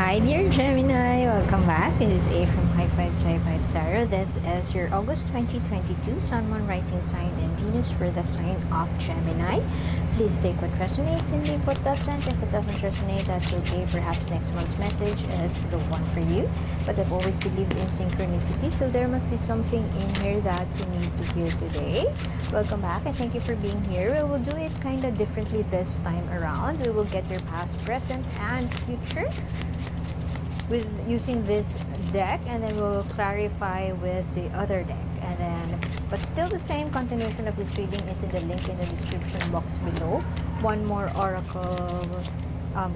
Hi dear Gemini, welcome back. This is A from High Five Sci Five Sarah. This is your August 2022 Sun, Moon, Rising sign and Venus for the sign of Gemini. Please take what resonates and leave what doesn't. If it doesn't resonate, that's okay. Perhaps next month's message is the one for you. But I've always believed in synchronicity, so there must be something in here that you need to hear today. Welcome back and thank you for being here. We will do it kind of differently this time around. We will get your past, present, and future with using this deck, and then we'll clarify with the other deck, and then but still the same continuation of this reading is in the link in the description box below. One more oracle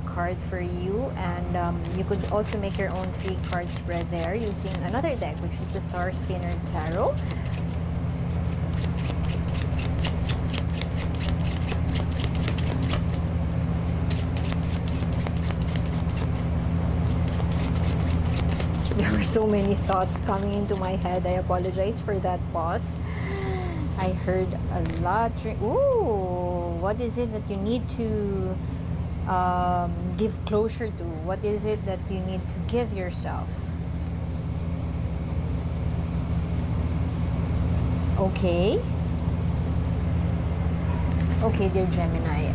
card for you, and you could also make your own 3-card spread there using another deck, which is the Star Spinner Tarot. There were so many thoughts coming into my head. I apologize for that pause. I heard a lot. Ooh, what is it that you need to give closure to? What is it that you need to give yourself? Okay. Okay, dear Gemini.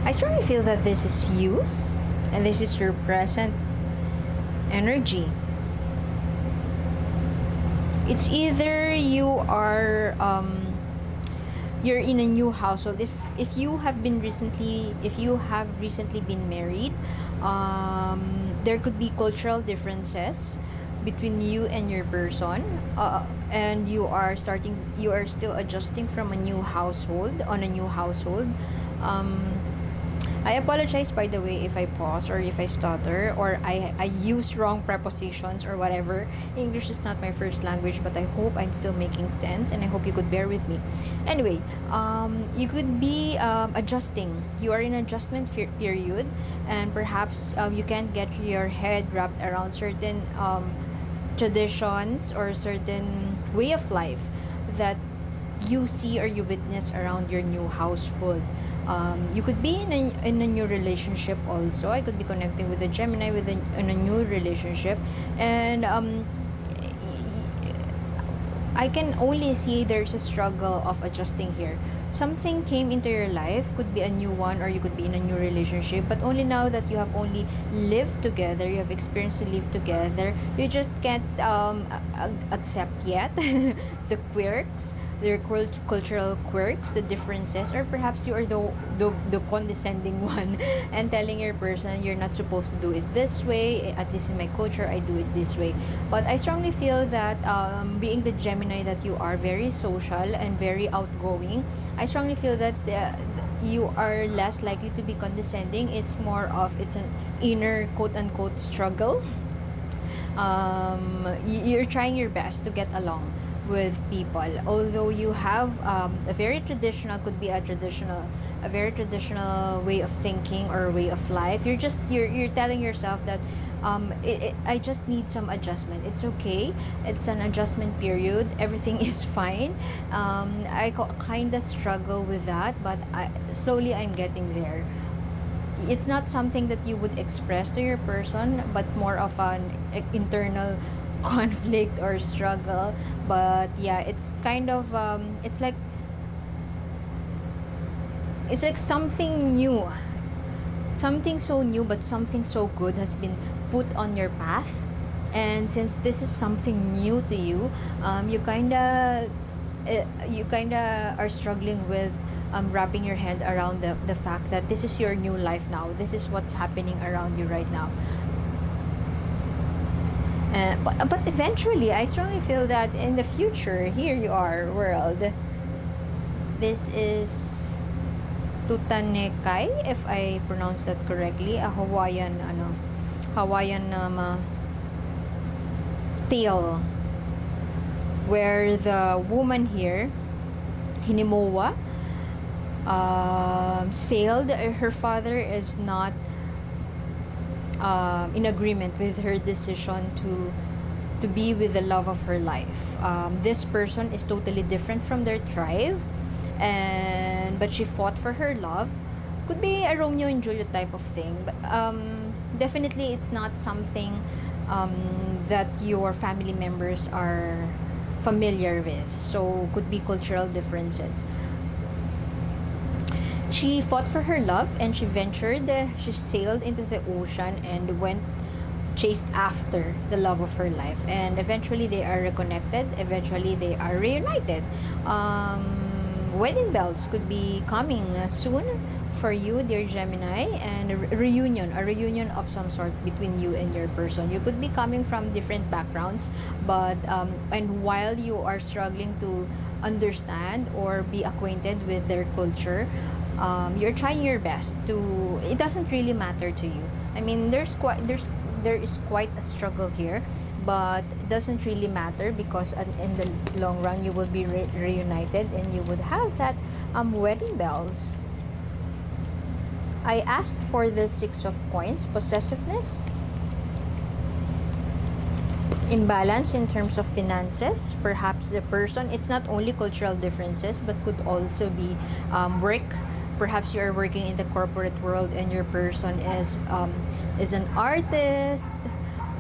I strongly feel that this is you, and this is your present energy. It's either you are you're in a new household. If you have recently been married, there could be cultural differences between you and your person, and you are still adjusting from a new household on a new household. I apologize, by the way, if I pause or if I stutter or I use wrong prepositions or whatever. English is not my first language, but I hope I'm still making sense, and I hope you could bear with me. Anyway, you could be adjusting. You are in adjustment period, and perhaps you can't get your head wrapped around certain traditions or certain way of life that you see or you witness around your new household. You could be in a new relationship also. I could be connecting with a Gemini in a new relationship, and I can only see there's a struggle of adjusting here. Something came into your life, could be a new one, or you could be in a new relationship, but only now that you have only lived together, you have experienced to live together, you just can't accept yet the quirks, their cultural quirks, the differences, or perhaps you are the condescending one and telling your person you're not supposed to do it this way. At least in my culture, I do it this way. But I strongly feel that being the Gemini that you are, very social and very outgoing, I strongly feel that you are less likely to be condescending. It's more of it's an inner quote unquote struggle. You're trying your best to get along with people, although you have a very traditional, could be a very traditional way of thinking or way of life. You're telling yourself that I just need some adjustment. It's okay, it's an adjustment period, everything is fine. I kind of struggle with that, but slowly I'm getting there. It's not something that you would express to your person, but more of an internal conflict or struggle. But yeah, it's kind of it's like something new, something so new, but something so good has been put on your path. And since this is something new to you, you kind of are struggling with wrapping your head around the fact that this is your new life now, this is what's happening around you right now. But eventually, I strongly feel that in the future, here you are, world. This is Tutanekai, if I pronounce that correctly, a Hawaiian tale, where the woman here, Hinimoa, sailed. Her father is not in agreement with her decision to to be with the love of her life. This person is totally different from their tribe, but she fought for her love. Could be a Romeo and Juliet type of thing, but definitely it's not something that your family members are familiar with. So could be cultural differences. She fought for her love, and she sailed into the ocean and chased after the love of her life, and eventually they are reconnected, eventually they are reunited. Wedding bells could be coming soon for you, dear Gemini, and a reunion of some sort between you and your person. You could be coming from different backgrounds, but and while you are struggling to understand or be acquainted with their culture, you're trying your best to. It doesn't really matter to you. I mean, there is quite a struggle here, but it doesn't really matter, because in the long run you will be reunited, and you would have that wedding bells. I asked for the Six of Coins, possessiveness, imbalance in terms of finances. Perhaps the person, it's not only cultural differences, but could also be work. Perhaps you are working in the corporate world, and your person is an artist,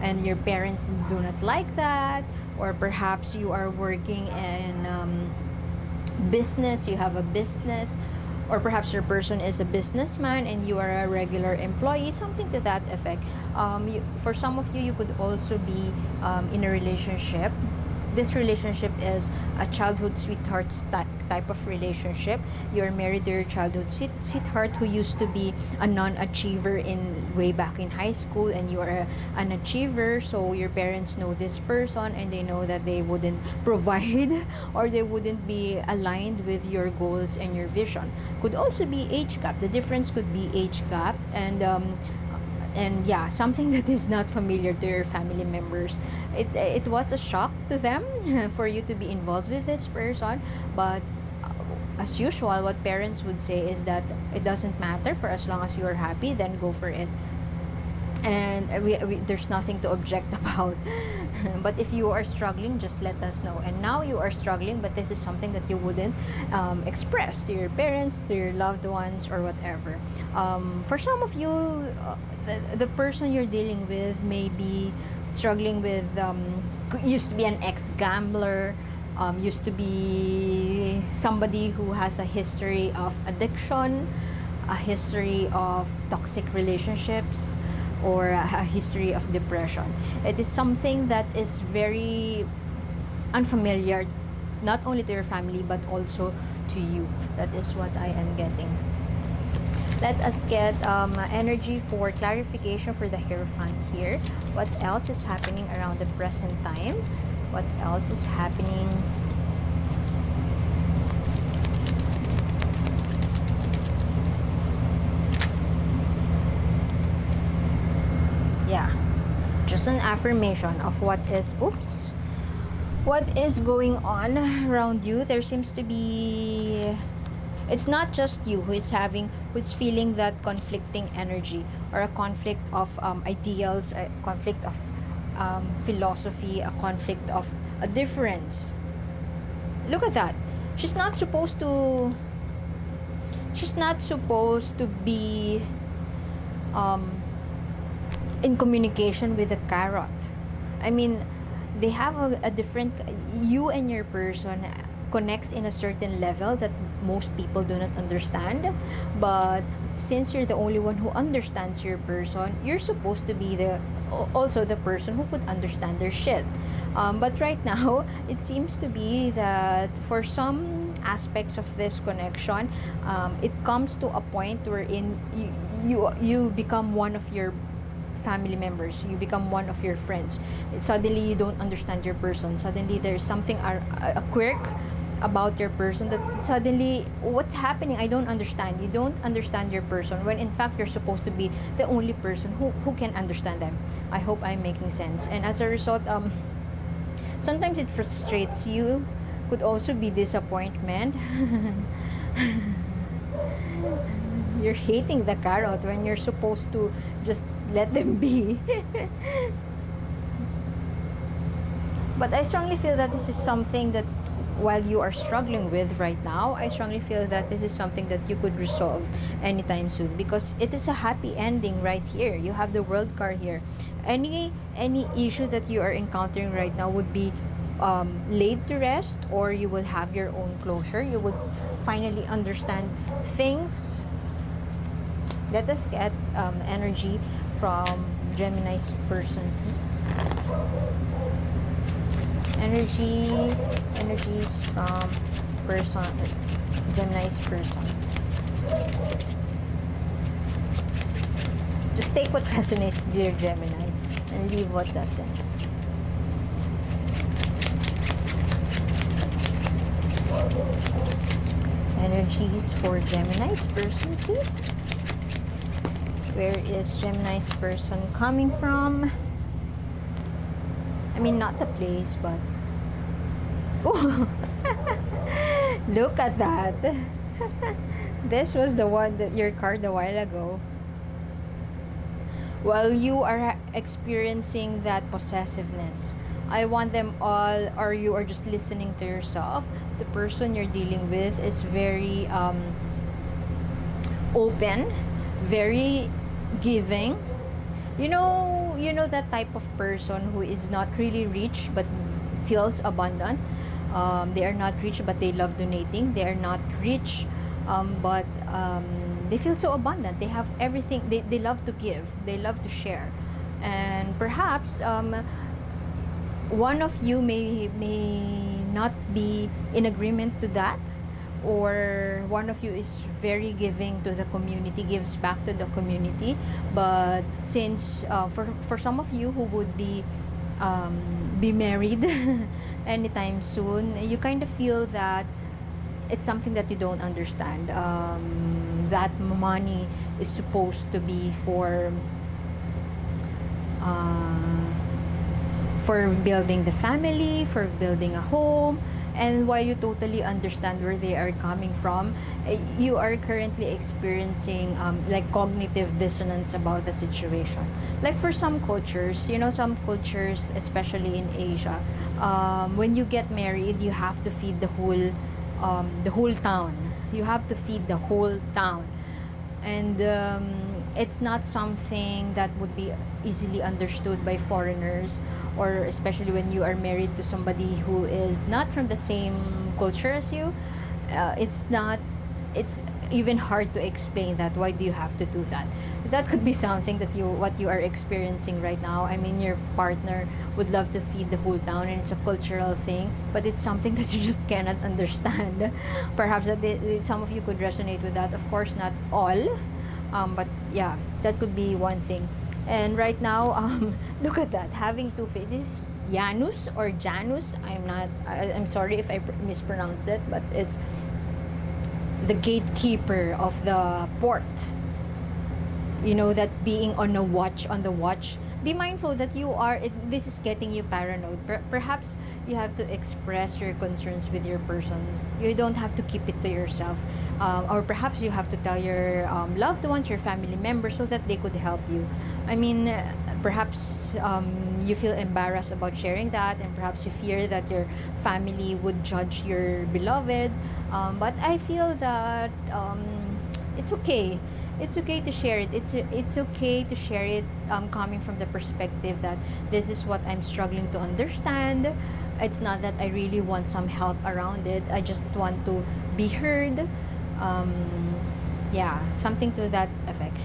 and your parents do not like that. Or perhaps you are working in business, you have a business, or perhaps your person is a businessman and you are a regular employee, something to that effect. For some of you, you could also be in a relationship. This relationship is a childhood sweetheart type of relationship. You're married to your childhood sweetheart who used to be a non-achiever way back in high school, and you are an achiever. So your parents know this person, and they know that they wouldn't provide or they wouldn't be aligned with your goals and your vision. Could also be age gap. The difference could be age gap, and yeah, something that is not familiar to your family members. It was a shock to them for you to be involved with this person, but as usual, what parents would say is that it doesn't matter, for as long as you are happy, then go for it, and there's nothing to object about. But if you are struggling, just let us know. And now you are struggling, but this is something that you wouldn't express to your parents, to your loved ones, or whatever. For some of you, the person you're dealing with may be struggling with used to be an ex-gambler, used to be somebody who has a history of addiction, a history of toxic relationships, or a history of depression. It is something that is very unfamiliar, not only to your family but also to you. That is what I am getting. Let us get energy for clarification for the Hierophant here. What else is happening around the present time? What else is happening? Yeah, just an affirmation of what is going on around you. There seems to be, it's not just you who's feeling that conflicting energy, or a conflict of ideals, a conflict of philosophy, a conflict of a difference. Look at that. She's not supposed to be in communication with the Carrot. I mean, they have a different, you and your person connects in a certain level that most people do not understand. But since you're the only one who understands your person, you're supposed to be also the person who could understand their shit. But right now, it seems to be that for some aspects of this connection, it comes to a point wherein you become one of your family members, you become one of your friends. Suddenly you don't understand your person. Suddenly there's something, a quirk about your person, that suddenly, what's happening? I don't understand. You don't understand your person, when in fact you're supposed to be the only person who can understand them. I hope I'm making sense. And as a result, sometimes it frustrates you. Could also be disappointment. You're hating the Carrot when you're supposed to just let them be. But I strongly feel that this is something that while you are struggling with right now, I strongly feel that this is something that you could resolve anytime soon, because it is a happy ending right here. You have the world card here. Any issue that you are encountering right now would be laid to rest, or you will have your own closure. You would finally understand things. Let us get energy from Gemini's person, please. Energies from person, Gemini's person. Just take what resonates, dear Gemini, and leave what doesn't. Energies for Gemini's person, please. Where is Gemini's person coming from? I mean, not the place, but... Oh! Look at that! This was the one that your card a while ago. While you are experiencing that possessiveness, I want them all, or you are just listening to yourself, the person you're dealing with is very open, very giving. You know that type of person who is not really rich but feels abundant. They are not rich but they love donating. They are not rich but they feel so abundant. They have everything. They love to give. They love to share. And perhaps one of you may not be in agreement to that, or one of you is very giving to the community, gives back to the community. But since for some of you who would be married anytime soon, you kind of feel that it's something that you don't understand. That money is supposed to be for building the family, for building a home. And while you totally understand where they are coming from, you are currently experiencing like cognitive dissonance about the situation. Like for some cultures, some cultures, especially in Asia, when you get married, you have to feed the whole town. You have to feed the whole town. And it's not something that would be easily understood by foreigners, or especially when you are married to somebody who is not from the same culture as you. It's even hard to explain that. Why do you have to do that? That could be something that what you are experiencing right now. I mean, your partner would love to feed the whole town, and it's a cultural thing, but it's something that you just cannot understand. Perhaps that some of you could resonate with that. Of course, not all. But yeah, that could be one thing. And right now, look at that, having two faces. Janus or Janus. I'm sorry if I mispronounced it, but it's the gatekeeper of the port. That being on the watch. Be mindful that this is getting you paranoid. Perhaps you have to express your concerns with your person. You don't have to keep it to yourself. Or perhaps you have to tell your loved ones, your family members, so that they could help you. I mean, perhaps you feel embarrassed about sharing that, and perhaps you fear that your family would judge your beloved. But I feel that it's okay. It's okay to share it. It's okay to share it coming from the perspective that this is what I'm struggling to understand. It's not that I really want some help around it. I just want to be heard. Yeah, something to that effect.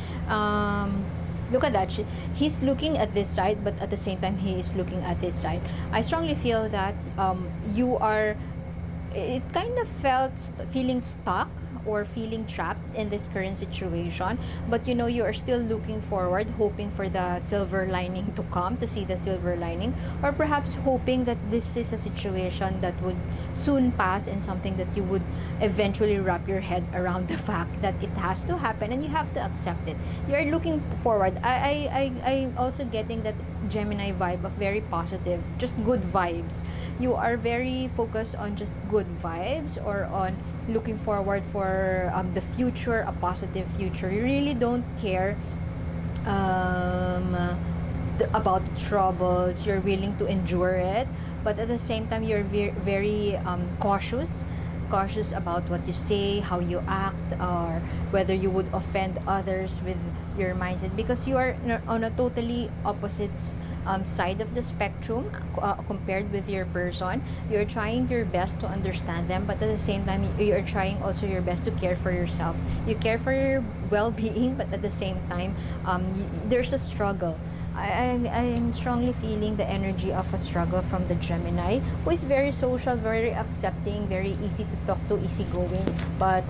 Look at that. He's looking at this side, but at the same time, he is looking at this side. I strongly feel that you are... It kind of feeling stuck or feeling trapped in this current situation, but you are still looking forward, hoping for the silver lining to come, to see the silver lining, or perhaps hoping that this is a situation that would soon pass, and something that you would eventually wrap your head around the fact that it has to happen and you have to accept it. You are looking forward. I'm also getting that Gemini vibe of very positive, just good vibes. You are very focused on just good vibes, or on looking forward for the future, a positive future. You really don't care about the troubles. You're willing to endure it. but at the same time you're very cautious about what you say, how you act, or whether you would offend others with your mindset, because you are on a totally opposite side of the spectrum compared with your person. You're trying your best to understand them, but at the same time you're trying also your best to care for yourself. You care for your well-being, but at the same time there's a struggle. I'm strongly feeling the energy of a struggle from the Gemini, who is very social, very accepting, very easy to talk to, easygoing. But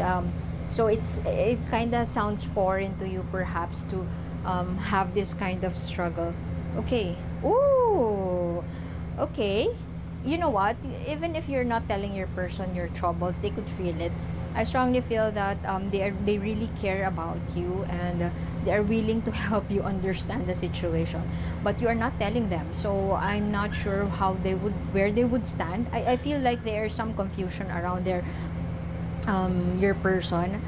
so it kind of sounds foreign to you, perhaps, to have this kind of struggle. Okay. Ooh. Okay. You know what? Even if you're not telling your person your troubles, they could feel it. I strongly feel that they really care about you, and they are willing to help you understand the situation, but you are not telling them. So I'm not sure how they would where they would stand. I feel like there is some confusion around your person.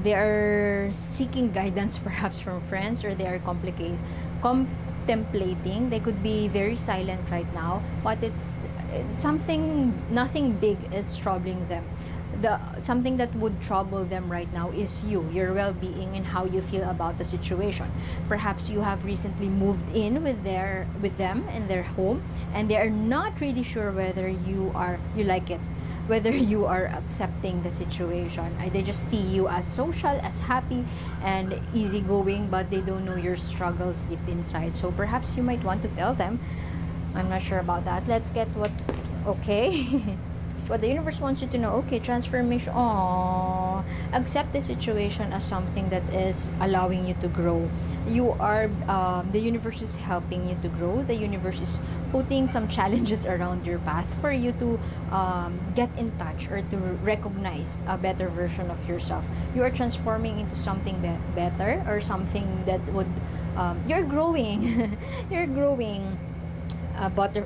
They are seeking guidance perhaps from friends, or they are contemplating. They could be very silent right now, but it's something, nothing big is troubling them. The something that would trouble them right now is your well-being, and how you feel about the situation. Perhaps you have recently moved in with them in their home, and they are not really sure whether you like it, whether you are accepting the situation. They just see you as social, as happy and easygoing, but they don't know your struggles deep inside. So perhaps you might want to tell them. I'm not sure about that. Let's get what. Okay. What the universe wants you to know. Okay, transformation. Aww. Accept the situation as something that is allowing you to grow. You are, the universe is helping you to grow. The universe is putting some challenges around your path for you to get in touch, or to recognize a better version of yourself. You are transforming into something better, or something that would, you're growing. You're growing.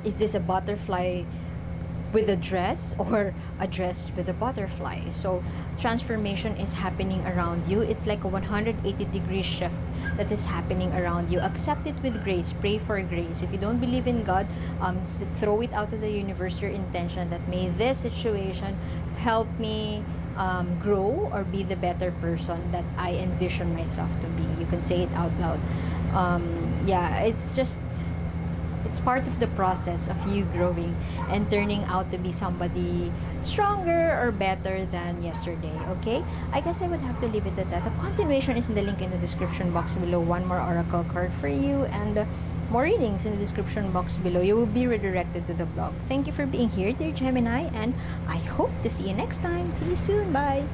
Is this a butterfly with a dress, or a dress with a butterfly? So transformation is happening around you. It's like a 180-degree shift that is happening around you. Accept it with grace. Pray for grace. If you don't believe in God, throw it out to the universe, your intention, that may this situation help me grow, or be the better person that I envision myself to be. You can say it out loud. Yeah, it's part of the process of you growing and turning out to be somebody stronger or better than yesterday. Okay, I guess I would have to leave it at that. The continuation is in the link in the description box below. One more oracle card for you, and more readings in the description box below. You will be redirected to the blog. Thank you for being here, dear Gemini, and I hope to see you next time. See you soon. Bye.